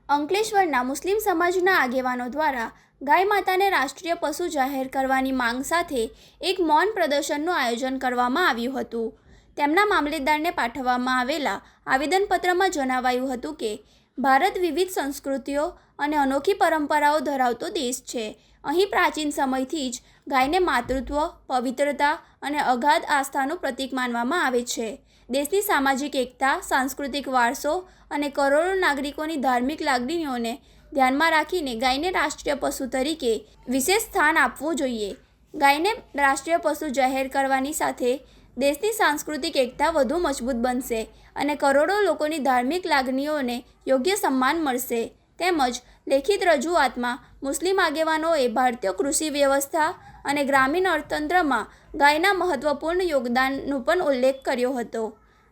અંકલેશ્વરના મુસ્લિમ સમાજના આગેવાનો દ્વારા ગાય માતાને રાષ્ટ્રીય પશુ જાહેર કરવાની માંગ સાથે એક મૌન પ્રદર્શનનું આયોજન કરવામાં આવ્યું હતું। તેમના મામલેદારને પાઠવવામાં આવેલા આવેદનપત્રમાં જણાવાયું હતું કે ભારત વિવિધ સંસ્કૃતિઓ અને અનોખી પરંપરાઓ ધરાવતો દેશ છે। અહીં પ્રાચીન સમયથી જ ગાયને માતૃત્વ, પવિત્રતા અને અગાધ આસ્થાનું પ્રતીક માનવામાં આવે છે। દેશની સામાજિક એકતા, સાંસ્કૃતિક વારસો અને કરોડો નાગરિકોની ધાર્મિક લાગણીઓને ધ્યાનમાં રાખીને ગાયને રાષ્ટ્રીય પશુ તરીકે વિશેષ સ્થાન આપવું જોઈએ। ગાયને રાષ્ટ્રીય પશુ જાહેર કરવાની સાથે દેશની સાંસ્કૃતિક એકતા વધુ મજબૂત બનશે અને કરોડો લોકોની ધાર્મિક લાગણીઓને યોગ્ય સન્માન મળશે। તેમજ લેખિત રજૂઆતમાં મુસ્લિમ આગેવાનોએ ભારતીય કૃષિ વ્યવસ્થા અને ગ્રામીણ અર્થતંત્રમાં ગાયના મહત્વપૂર્ણ યોગદાનનો પણ ઉલ્લેખ કર્યો હતો।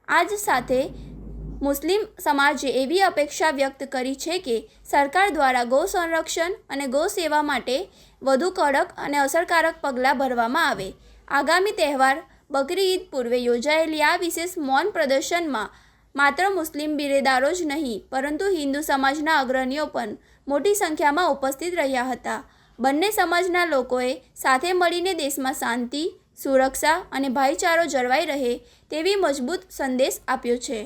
આ જ સાથે મુસ્લિમ સમાજે એવી અપેક્ષા વ્યક્ત કરી છે કે સરકાર દ્વારા ગૌ સંરક્ષણ અને ગૌ સેવા માટે વધુ કડક અને અસરકારક પગલાં ભરવામાં આવે। આગામી તહેવાર બકરી ઈદ પૂર્વે યોજાયેલી આ વિશેષ મૌન પ્રદર્શનમાં માત્ર મુસ્લિમ બિરેદારો જ નહીં પરંતુ હિન્દુ સમાજના અગ્રણીઓ પણ મોટી સંખ્યામાં ઉપસ્થિત રહ્યા હતા। બંને સમાજના લોકોએ સાથે મળીને દેશમાં શાંતિ, સુરક્ષા અને ભાઈચારો જળવાઈ રહે તેવી મજબૂત સંદેશ આપ્યો છે।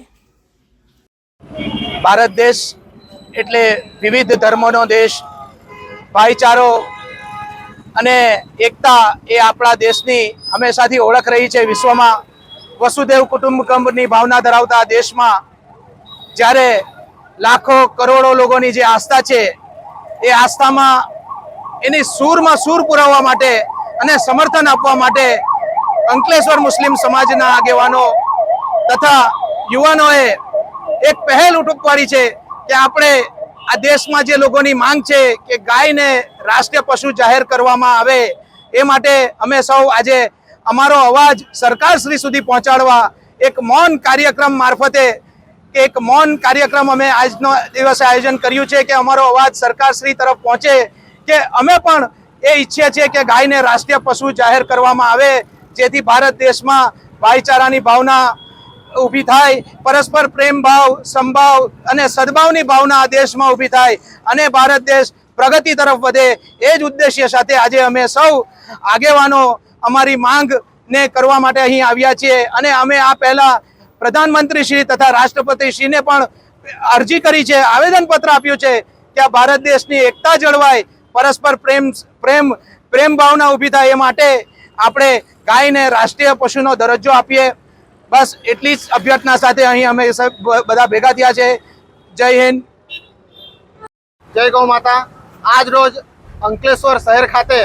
ભારત દેશ એટલે વિવિધ ધર્મોનો દેશ, ભાઈચારો અને એકતા એ આપણા દેશની હંમેશાથી ઓળખ રહી છે। વિશ્વમાં વસુદેવ કુટુંબકમની ભાવના ધરાવતા દેશમાં જ્યારે લાખો કરોડો લોકોની જે આસ્થા છે એ આસ્થામાં એની સૂરમાં સૂર પુરાવવા માટે અને સમર્થન આપવા માટે અંકલેશ્વર મુસ્લિમ સમાજના આગેવાનો તથા યુવાનોએ એક પહેલ ઉઠાવી છે કે આપણે આ દેશમાં જે લોકોની માંગ છે કે ગાયને રાષ્ટ્રીય પશુ જાહેર કરવામાં આવે એ માટે અમે સૌ આજે અમારો અવાજ સરકારશ્રી સુધી પહોંચાડવા એક મૌન કાર્યક્રમ મારફતે એક મૌન કાર્યક્રમ અમે આજનો દિવસે આયોજન કર્યું છે કે અમારો અવાજ સરકારશ્રી તરફ પહોંચે કે અમે પણ એ ઈચ્છીએ છીએ કે ગાયને રાષ્ટ્રીય પશુ જાહેર કરવામાં આવે જેથી ભારત દેશમાં ભાઈચારાની ભાવના ઊભી થાય, પરસ્પર પ્રેમ ભાવ, સંભાવ અને સદભાવની ભાવના દેશમાં ઊભી થાય અને ભારત દેશ પ્રગતિ તરફ વધે એ જ ઉદ્દેશ્ય સાથે આજે અમે સૌ આગેવાનો અમારી માંગને કરવા માટે અહીં આવ્યા છીએ। અને અમે આ પહેલા પ્રધાનમંત્રી શ્રી તથા રાષ્ટ્રપતિ શ્રીને પણ અરજી કરી છે, આવેદનપત્ર આપ્યું છે કે આ ભારત દેશની એકતા જળવાય, પરસ્પર પ્રેમ ભાવના ઊભી થાય એ માટે આપણે ગાયને રાષ્ટ્રીય પશુનો દરજ્જો આપીએ। બસ એટલી જ અભ્યર્થના સાથે અહીં અમે બધા ભેગા થયા છે। જય હિન્દ, જય ગૌ માતા। આજ રોજ અંકલેશ્વર શહેર ખાતે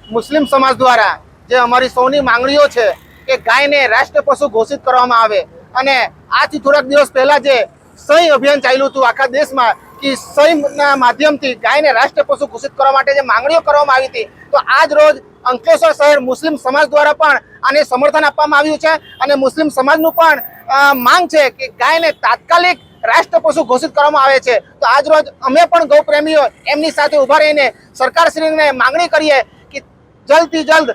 મુસ્લિમ સમાજ દ્વારા જે અમારી સૌની માંગણીઓ છે કે ગાયને રાષ્ટ્રીય પશુ ઘોષિત કરવામાં આવે અને આજથી થોડાક દિવસ પહેલા જે સહી અભિયાન ચાલ્યું હતું આખા દેશમાં કે સહીના માધ્યમથી ગાયને રાષ્ટ્રીય પશુ ઘોષિત કરવા માટે જે માંગણીઓ કરવામાં આવી હતી, તો આજ રોજ અંકલેશ્વર શહેર મુસ્લિમ સમાજ દ્વારા પણ આને સમર્થન આપવામાં આવ્યું છે અને મુસ્લિમ સમાજનું પણ માંગ છે કે ગાયને તાત્કાલિક રાષ્ટ્રીય પશુ ઘોષિત કરવામાં આવે છે। તો આજ રોજ અમે પણ ગૌ પ્રેમીઓ એમની સાથે ઉભા રહીને સરકારશ્રીને માંગણી કરીએ કે જલ્દથી જલ્દ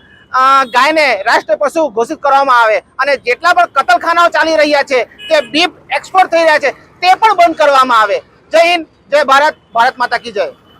ગાયને રાષ્ટ્રીય પશુ ઘોષિત કરવામાં આવે અને જેટલા પણ કતલખાનાઓ ચાલી રહ્યા છે, તે બીફ એક્સપોર્ટ થઈ રહ્યા છે, તે પણ બંધ કરવામાં આવે। જય હિન્દ, જય ભારત, ભારત માતા કી જય।